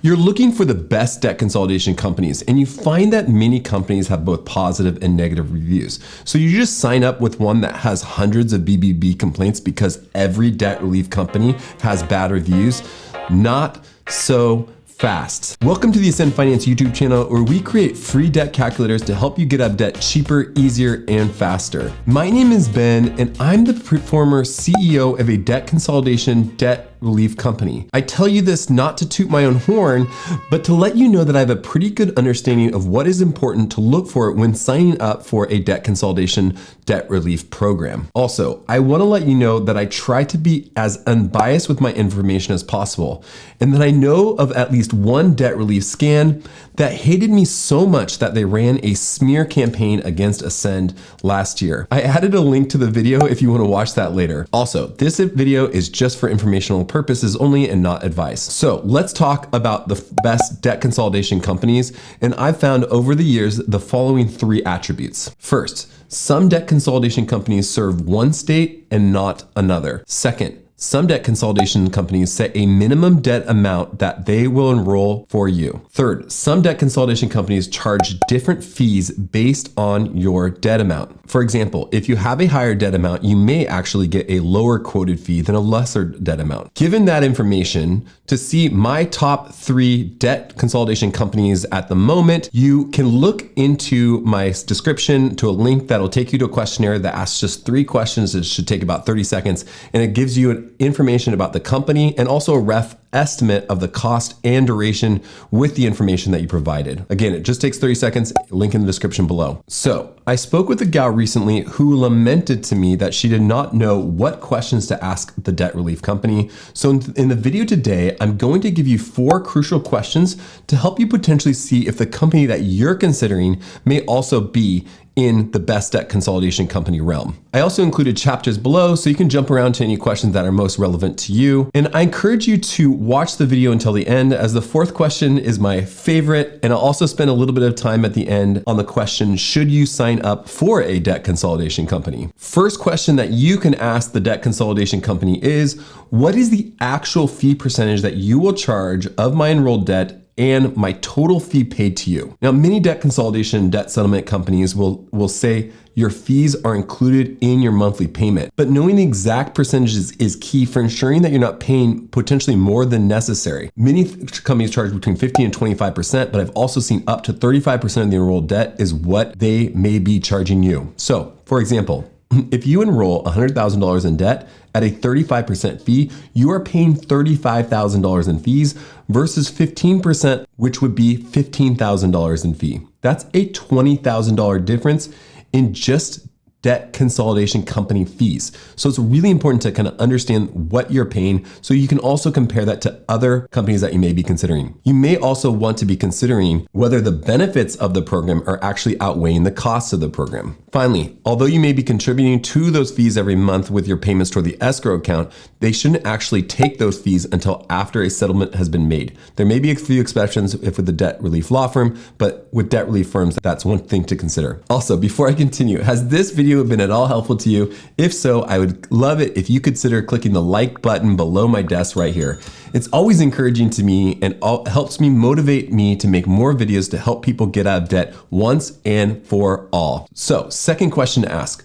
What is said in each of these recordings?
You're looking for the best debt consolidation companies, and you find that many companies have both positive and negative reviews. So you just sign up with one that has hundreds of BBB complaints because every debt relief company has bad reviews? Not so fast. Welcome to the Ascend Finance YouTube channel, where we create free debt calculators to help you get out of debt cheaper, easier, and faster. My name is Ben, and I'm the former CEO of a debt consolidation debt relief company. I tell you this not to toot my own horn, but to let you know that I have a pretty good understanding of what is important to look for when signing up for a debt consolidation debt relief program. Also, I want to let you know that I try to be as unbiased with my information as possible, and that I know of at least one debt relief scan that hated me so much that they ran a smear campaign against Ascend last year. I added a link to the video if you want to watch that later. Also, this video is just for informational purposes only and not advice. So let's talk about the best debt consolidation companies. And I've found over the years the following three attributes. First, some debt consolidation companies serve one state and not another. Second, some debt consolidation companies set a minimum debt amount that they will enroll for you. Third, some debt consolidation companies charge different fees based on your debt amount. For example, if you have a higher debt amount, you may actually get a lower quoted fee than a lesser debt amount. Given that information, to see my top 3 debt consolidation companies at the moment, you can look into my description to a link that'll take you to a questionnaire that asks just 3 questions. It should take about 30 seconds, and it gives you information about the company and also a rough estimate of the cost and duration with the information that you provided. Again, it just takes 30 seconds, link in the description below. So I spoke with a gal recently who lamented to me that she did not know what questions to ask the debt relief company. So in the video today, I'm going to give you 4 crucial questions to help you potentially see if the company that you're considering may also be in the best debt consolidation company realm. I also included chapters below so you can jump around to any questions that are most relevant to you. And I encourage you to watch the video until the end, as the 4th question is my favorite. And I'll also spend a little bit of time at the end on the question, should you sign up for a debt consolidation company? First question that you can ask the debt consolidation company is, what is the actual fee percentage that you will charge of my enrolled debt and my total fee paid to you? Now, many debt consolidation, debt settlement companies will say your fees are included in your monthly payment, but knowing the exact percentages is key for ensuring that you're not paying potentially more than necessary. Many companies charge between 15 and 25%, but I've also seen up to 35% of the enrolled debt is what they may be charging you. So, for example, if you enroll $100,000 in debt at a 35% fee, you are paying $35,000 in fees versus 15%, which would be $15,000 in fee. That's a $20,000 difference in just debt consolidation company fees. So it's really important to kind of understand what you're paying so you can also compare that to other companies that you may be considering. You may also want to be considering whether the benefits of the program are actually outweighing the costs of the program. Finally, although you may be contributing to those fees every month with your payments toward the escrow account, they shouldn't actually take those fees until after a settlement has been made. There may be a few exceptions if with the debt relief law firm, but with debt relief firms, that's one thing to consider. Also, before I continue, has this video been at all helpful to you? If so, I would love it if you consider clicking the like button below my desk right here. It's always encouraging to me and helps me motivate me to make more videos to help people get out of debt once and for all. So, second question to ask.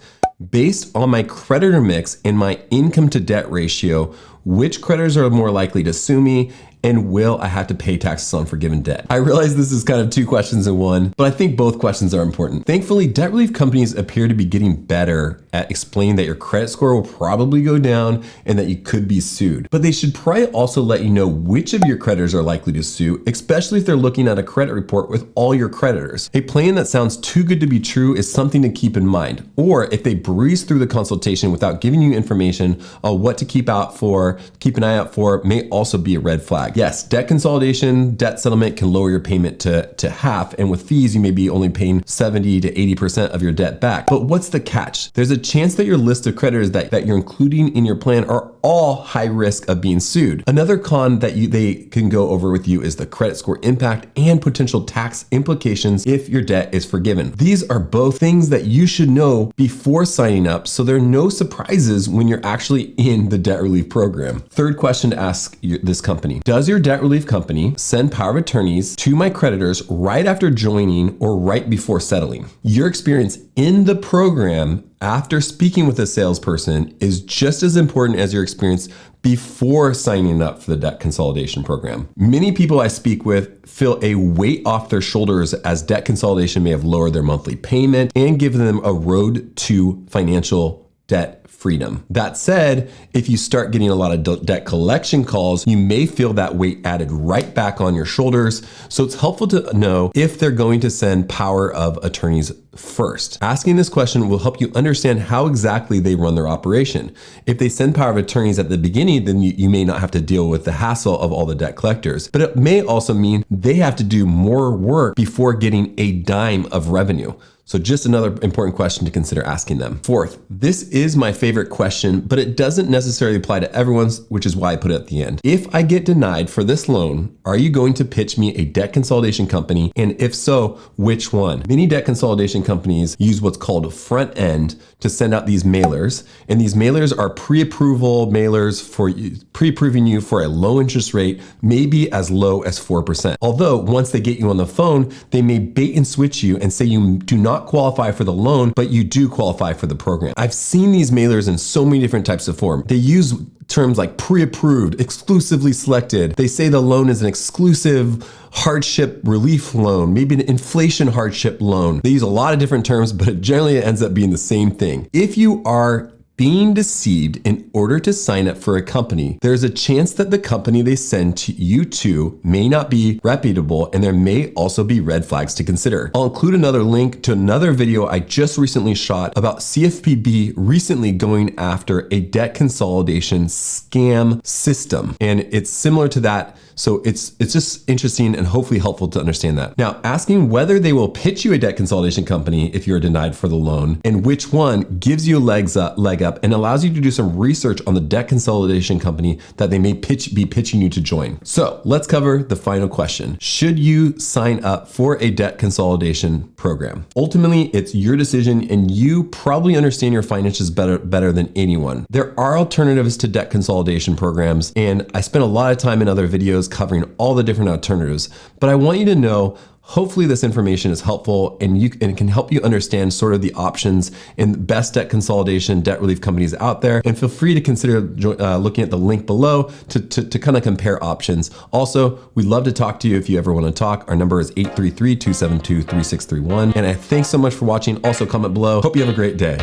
Based on my creditor mix and my income to debt ratio, which creditors are more likely to sue me, and will I have to pay taxes on forgiven debt? I realize this is kind of 2 questions in one, but I think both questions are important. Thankfully, debt relief companies appear to be getting better at explaining that your credit score will probably go down and that you could be sued. But they should probably also let you know which of your creditors are likely to sue, especially if they're looking at a credit report with all your creditors. A plan that sounds too good to be true is something to keep in mind. Or if they breeze through the consultation without giving you information on what to keep an eye out for, may also be a red flag. Yes, debt consolidation, debt settlement can lower your payment to half, and with fees, you may be only paying 70 to 80% of your debt back. But what's the catch? There's a chance that your list of creditors that you're including in your plan are all high risk of being sued. Another con that they can go over with you is the credit score impact and potential tax implications if your debt is forgiven. These are both things that you should know before signing up, so there are no surprises when you're actually in the debt relief program. Third question to ask this company. Does Does your debt relief company send power of attorneys to my creditors right after joining or right before settling? Your experience in the program after speaking with a salesperson is just as important as your experience before signing up for the debt consolidation program. Many people I speak with feel a weight off their shoulders as debt consolidation may have lowered their monthly payment and given them a road to financial debt freedom. That said, if you start getting a lot of debt collection calls, you may feel that weight added right back on your shoulders. So it's helpful to know if they're going to send power of attorneys first. Asking this question will help you understand how exactly they run their operation. If they send power of attorneys at the beginning, then you may not have to deal with the hassle of all the debt collectors. But it may also mean they have to do more work before getting a dime of revenue. So just another important question to consider asking them. Fourth, this is my favorite question, but it doesn't necessarily apply to everyone's, which is why I put it at the end. If I get denied for this loan, are you going to pitch me a debt consolidation company? And if so, which one? Many debt consolidation companies use what's called a front end to send out these mailers. And these mailers are pre-approval mailers for pre-approving you for a low interest rate, maybe as low as 4%. Although once they get you on the phone, they may bait and switch you and say you do not qualify for the loan, but you do qualify for the program. I've seen these mailers in so many different types of form. They use terms like pre-approved, exclusively selected. They say the loan is an exclusive hardship relief loan, maybe an inflation hardship loan. They use a lot of different terms, but generally it ends up being the same thing. If you are being deceived in order to sign up for a company, there's a chance that the company they send to you to may not be reputable, and there may also be red flags to consider. I'll include another link to another video I just recently shot about CFPB recently going after a debt consolidation scam system. And it's similar to that. So it's just interesting and hopefully helpful to understand that. Now, asking whether they will pitch you a debt consolidation company if you're denied for the loan, and which one gives you a leg up and allows you to do some research on the debt consolidation company that they may be pitching you to join. So let's cover the final question. Should you sign up for a debt consolidation program? Ultimately, it's your decision, and you probably understand your finances better than anyone. There are alternatives to debt consolidation programs, and I spent a lot of time in other videos covering all the different alternatives, but I want you to know, hopefully this information is helpful and it can help you understand sort of the options and best debt consolidation, debt relief companies out there. And feel free to consider looking at the link below to kind of compare options. Also, we'd love to talk to you if you ever want to talk. Our number is 833-272-3631. And I thanks so much for watching. Also comment below. Hope you have a great day.